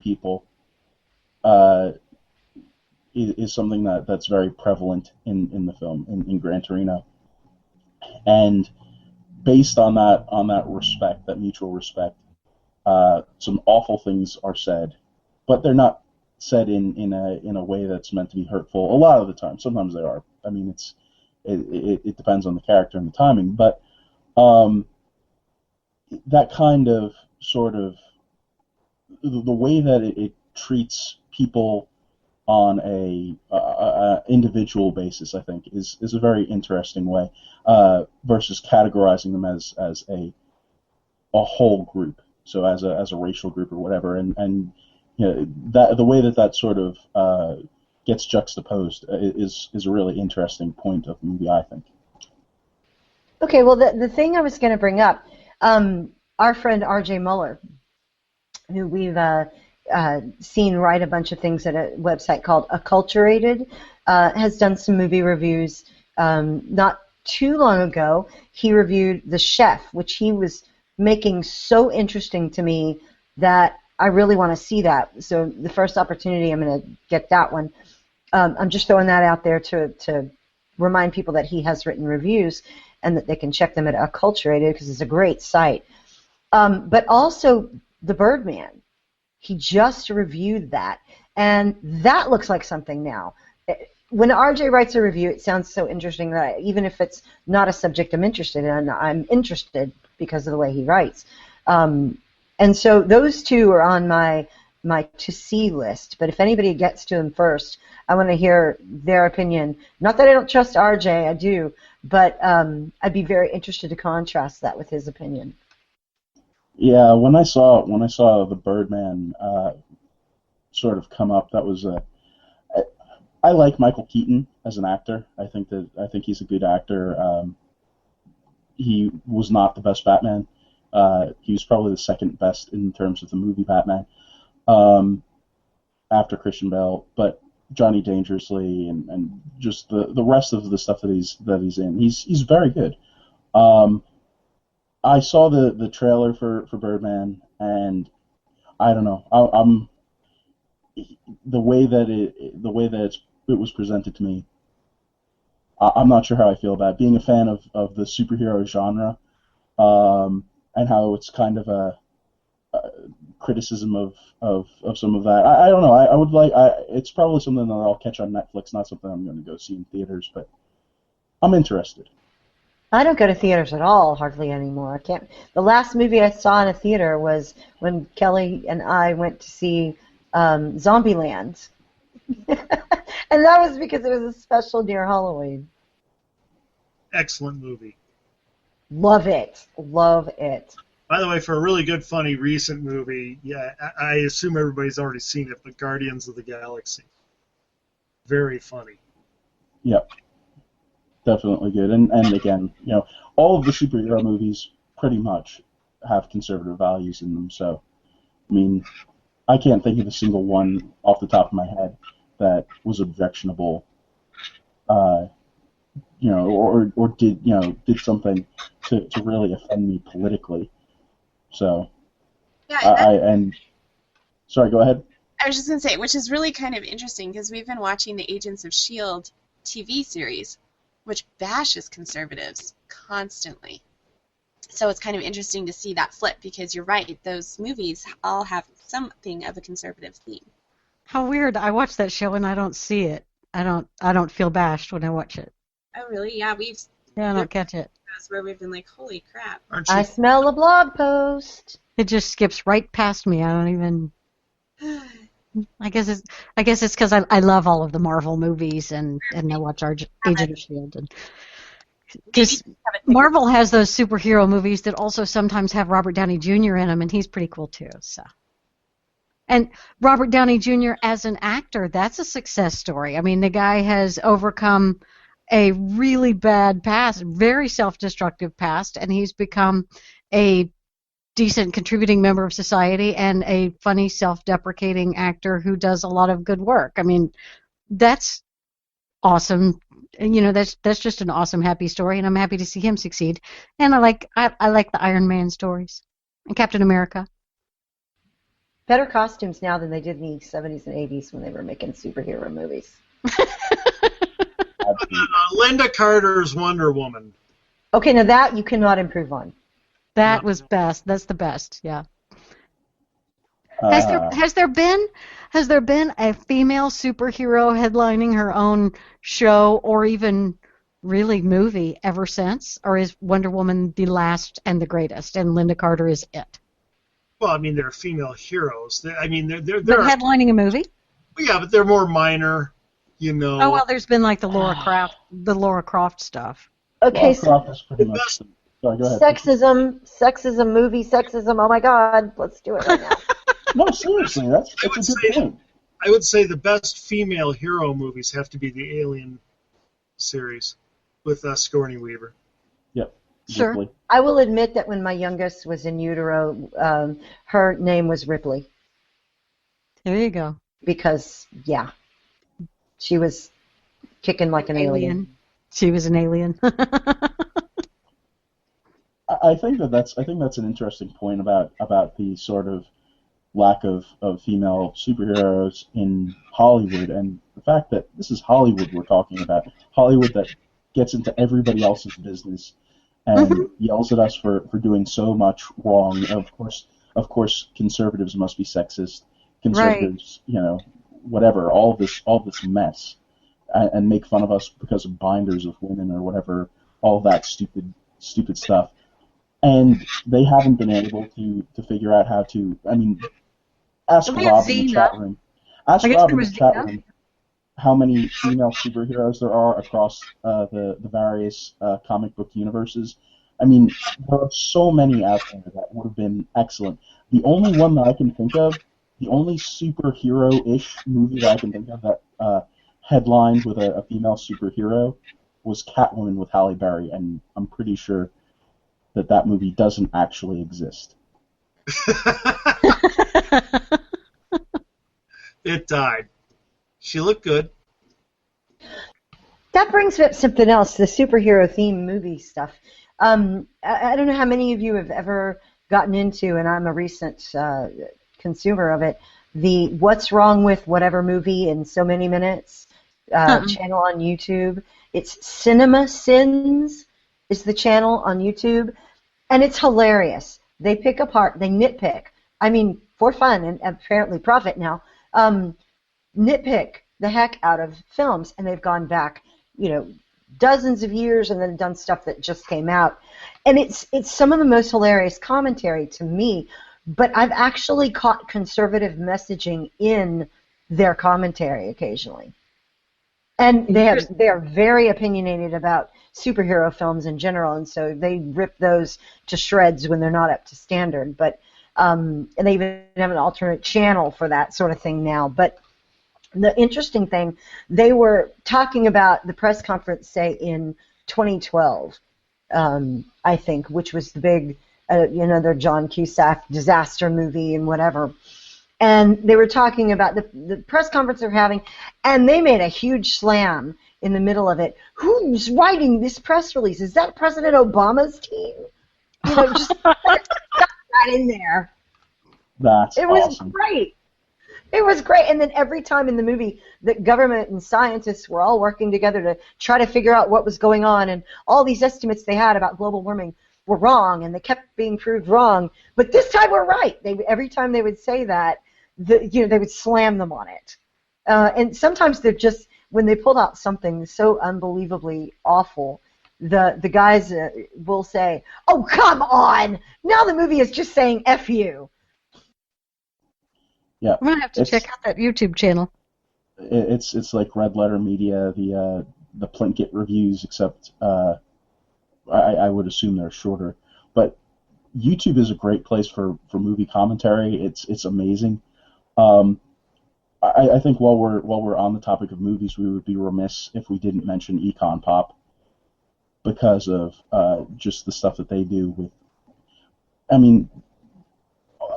people uh, is something that's very prevalent in the film in Gran Torino, and based on that respect, that mutual respect, some awful things are said, but they're not said in a way that's meant to be hurtful. A lot of the time, sometimes they are. I mean, it depends on the character and the timing, but um, that kind of sort of the way that it treats people on a individual basis, I think, is a very interesting way, versus categorizing them as a whole group, so as a racial group or whatever, and you know, that the way that sort of gets juxtaposed is a really interesting point of the movie, I think. Okay, well, the thing I was going to bring up, our friend R.J. Muller, who we've seen write a bunch of things at a website called Acculturated, has done some movie reviews. Not too long ago, he reviewed The Chef, which he was making so interesting to me that I really want to see that. So the first opportunity, I'm going to get that one. I'm just throwing that out there to remind people that he has written reviews and that they can check them at Acculturated because it's a great site. But also The Birdman. He just reviewed that, and that looks like something now. When RJ writes a review, it sounds so interesting that even if it's not a subject I'm interested in, I'm interested because of the way he writes. And so those two are on my to-see list, but if anybody gets to them first, I want to hear their opinion. Not that I don't trust RJ, I do, but I'd be very interested to contrast that with his opinion. Yeah, when I saw the Birdman sort of come up, that was I like Michael Keaton as an actor. I think he's a good actor. He was not the best Batman. He was probably the second best in terms of the movie Batman, after Christian Bale. But Johnny Dangerously and just the rest of the stuff that he's in, he's very good. I saw the trailer for Birdman, and I don't know. I'm the way that it was presented to me. I'm not sure how I feel about it. Being a fan of the superhero genre, and how it's kind of a criticism of some of that. I don't know. I would like. It's probably something that I'll catch on Netflix. Not something I'm going to go see in theaters, but I'm interested. I don't go to theaters at all, hardly anymore. I can't. The last movie I saw in a theater was when Kelly and I went to see Zombieland, and that was because it was a special near Halloween. Excellent movie. Love it. Love it. By the way, for a really good, funny, recent movie, yeah, I assume everybody's already seen it, but Guardians of the Galaxy. Very funny. Yep. Definitely good. And again, all of the superhero movies pretty much have conservative values in them. So, I mean, I can't think of a single one off the top of my head that was objectionable, or did something to really offend me politically. So, yeah, sorry, go ahead. I was just going to say, which is really kind of interesting because we've been watching the Agents of S.H.I.E.L.D. TV series, which bashes conservatives constantly. So it's kind of interesting to see that flip because you're right, those movies all have something of a conservative theme. How weird. I watch that show and I don't see it. I don't feel bashed when I watch it. Oh, really? Yeah, I don't catch it. That's where we've been like, holy crap. I smell a blog post. It just skips right past me. I don't even... I guess it's because I love all of the Marvel movies and I watch Agent of S.H.I.E.L.D. Because Marvel has those superhero movies that also sometimes have Robert Downey Jr. in them, and he's pretty cool too. So, and Robert Downey Jr. as an actor, that's a success story. I mean, the guy has overcome a really bad past, very self-destructive past, and he's become a decent contributing member of society and a funny self-deprecating actor who does a lot of good work. I mean, that's awesome. That's just an awesome, happy story, and I'm happy to see him succeed. And I like the Iron Man stories and Captain America. better costumes now than they did in the 70s and 80s when they were making superhero movies. Linda Carter's Wonder Woman. Okay, now that you cannot improve on. That was best. That's the best. Yeah. Has there been a female superhero headlining her own show or even really movie ever since, or is Wonder Woman the last and the greatest, and Linda Carter is it? Well, I mean, they're female heroes. They're But headlining a movie? Yeah, but they're more minor, you know. Oh well, there's been like the Laura Croft stuff. Okay, Croft is pretty much. Sorry, go ahead. sexism, movie sexism. Oh my God, let's do it right now. No, seriously, that's a good point. I would say the best female hero movies have to be the Alien series with Sigourney Weaver. Yep. Sure. Ripley. I will admit that when my youngest was in utero, her name was Ripley. There you go. Because, yeah, she was kicking like an alien. She was an alien. I think that's an interesting point about the sort of lack of female superheroes in Hollywood, and the fact that this is Hollywood we're talking about. Hollywood that gets into everybody else's business and yells at us for doing so much wrong. Of course, conservatives must be sexist. Conservatives, right. Whatever, all this mess, and make fun of us because of binders of women or whatever, all that stupid stuff. And they haven't been able to figure out how to. I mean, ask Rob in the chat room. Ask Rob in the chat room how many female superheroes there are across the various comic book universes. I mean, there are so many out there that would have been excellent. The only one that I can think of, the only superhero-ish movie that I can think of that headlined with a female superhero was Catwoman with Halle Berry, and I'm pretty sure that movie doesn't actually exist. It died. She looked good. That brings up something else, the superhero theme movie stuff. I don't know how many of you have ever gotten into, and I'm a recent consumer of it, the What's Wrong with Whatever Movie in So Many Minutes channel on YouTube. It's Cinema Sins is the channel on YouTube, and it's hilarious. They pick apart, they nitpick, I mean, for fun and apparently profit now, nitpick the heck out of films, and they've gone back, dozens of years and then done stuff that just came out. And it's some of the most hilarious commentary to me, but I've actually caught conservative messaging in their commentary occasionally. And they are very opinionated about superhero films in general, and so they rip those to shreds when they're not up to standard. But and they even have an alternate channel for that sort of thing now. But the interesting thing, they were talking about the press conference, say, in 2012, I think, which was the big, their John Cusack disaster movie and whatever. And they were talking about the press conference they're having, and they made a huge slam in the middle of it. Who's writing this press release? Is that President Obama's team? Just got that in there. It was awesome. Great. It was great. And then every time in the movie, the government and scientists were all working together to try to figure out what was going on, and all these estimates they had about global warming were wrong, and they kept being proved wrong. But this time we're right. Every time they would say that, they would slam them on it. And sometimes they're just, when they pulled out something so unbelievably awful, the guys will say, "Oh, come on! Now the movie is just saying F you." Yeah, I'm gonna have to check out that YouTube channel. It's like Red Letter Media, the Plinkett reviews, except I would assume they're shorter. But YouTube is a great place for movie commentary. It's amazing. I think while we're on the topic of movies, we would be remiss if we didn't mention Econ Pop, because of just the stuff that they do with. I mean,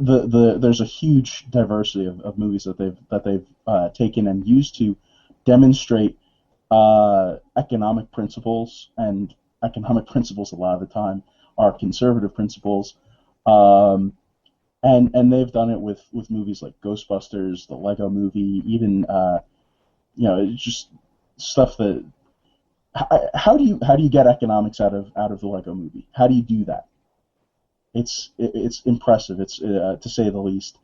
there's a huge diversity of movies that they've taken and used to demonstrate economic principles, and economic principles a lot of the time are conservative principles, and they've done it with movies like Ghostbusters, the Lego Movie, even it's just stuff that. How do you get economics out of the Lego Movie? How do you do that? It's impressive. It's to say the least.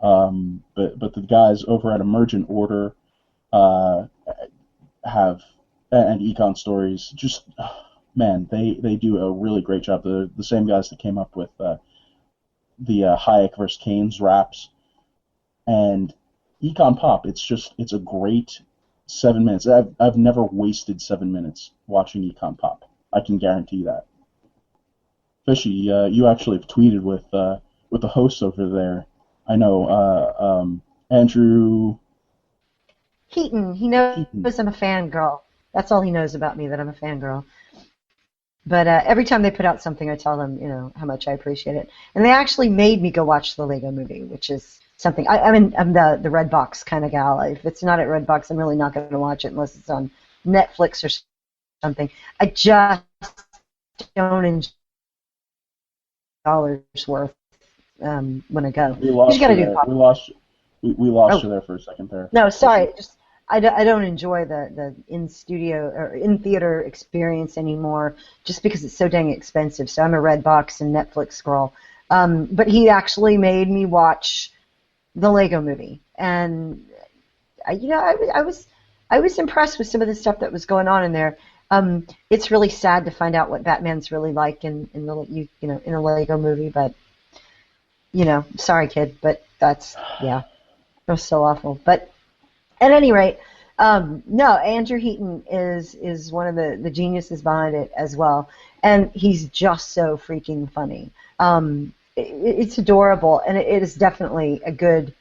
But the guys over at Emergent Order have and Econ Stories just man, they do a really great job. The same guys that came up with the Hayek versus Keynes raps and Econ Pop. It's a great 7 minutes. I've never wasted 7 minutes watching Econ Pop. I can guarantee that. Fishy, you actually have tweeted with the hosts over there. I know Andrew Heaton. He knows Heaton. I'm a fangirl. That's all he knows about me, that I'm a fangirl. But every time they put out something, I tell them, how much I appreciate it. And they actually made me go watch the Lego Movie, which is something. I'm the Redbox kind of gal. If it's not at Redbox, I'm really not going to watch it unless it's on Netflix or something. I just don't enjoy dollars worth when I go. We lost you got to you do there. pop. We lost you there for a second there. No, sorry. I don't enjoy the in studio or in theater experience anymore, just because it's so dang expensive. So I'm a Redbox and Netflix scroll. But he actually made me watch the Lego Movie, and I was impressed with some of the stuff that was going on in there. It's really sad to find out what Batman's really like in a Lego Movie, but sorry kid, but that's it was so awful. But at any rate, no, Andrew Heaton is one of the geniuses behind it as well, and he's just so freaking funny. It's adorable, and it is definitely a good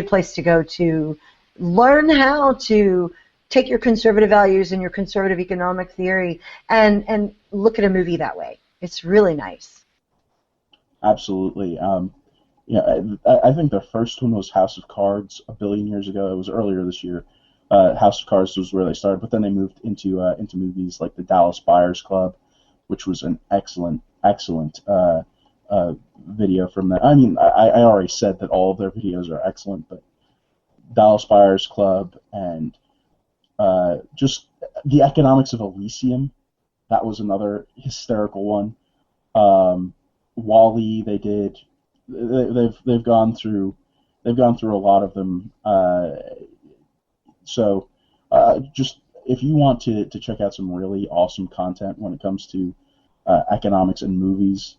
place to go to learn how to take your conservative values and your conservative economic theory and look at a movie that way. It's really nice. Absolutely. I think the first one was House of Cards a billion years ago. It was earlier this year. House of Cards was where they started, but then they moved into movies like the Dallas Buyers Club, which was an excellent video from that. I mean, I already said that all of their videos are excellent, but Dallas Buyers Club and just the economics of Elysium, that was another hysterical one. Wall-E, they've gone through a lot of them. So just if you want to check out some really awesome content when it comes to economics and movies,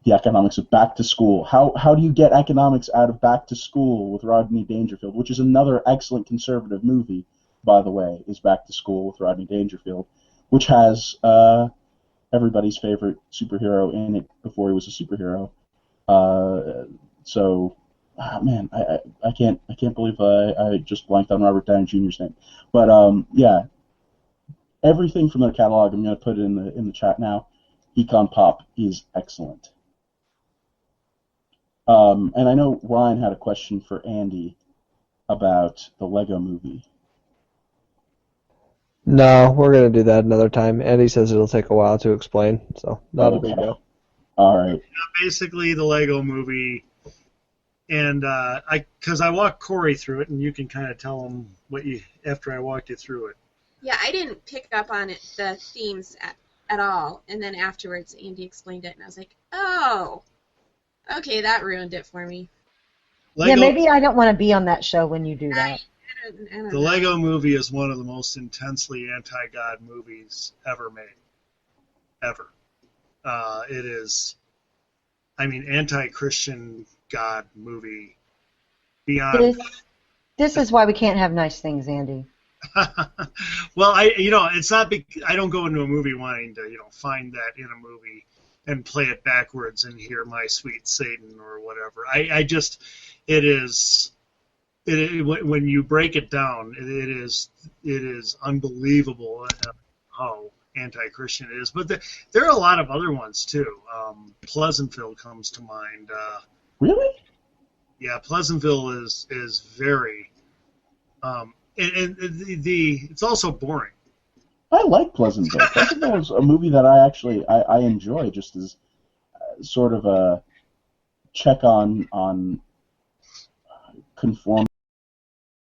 the economics of Back to School. How do you get economics out of Back to School with Rodney Dangerfield, which is another excellent conservative movie, by the way, is Back to School with Rodney Dangerfield, which has everybody's favorite superhero in it before he was a superhero. Man, I can't believe I just blanked on Robert Downey Jr.'s name. But yeah, everything from their catalog, I'm going to put it in the chat now. Econ Pop is excellent. And I know Ryan had a question for Andy about the Lego Movie. No, we're going to do that another time. Andy says it'll take a while to explain, so not a big deal. All right. Basically, the Lego Movie, and because I walked Cori through it, and you can kind of tell him after I walked you through it. Yeah, I didn't pick up on it, the themes at all, and then afterwards Andy explained it, and I was like, oh, okay, that ruined it for me. Lego, maybe I don't want to be on that show when you do that. I don't the know. Lego Movie is one of the most intensely anti-God movies ever made. Ever. It is, anti-Christian God movie beyond. This is why we can't have nice things, Andy. Well, it's not. I don't go into a movie wanting to, find that in a movie and play it backwards and hear "My Sweet Satan" or whatever. When you break it down, it is unbelievable how anti-Christian it is. But there are a lot of other ones too. Pleasantville comes to mind. Really? Yeah, Pleasantville is very. It's also boring. I like Pleasantville. Pleasantville is a movie that I enjoy, just as sort of a check on conform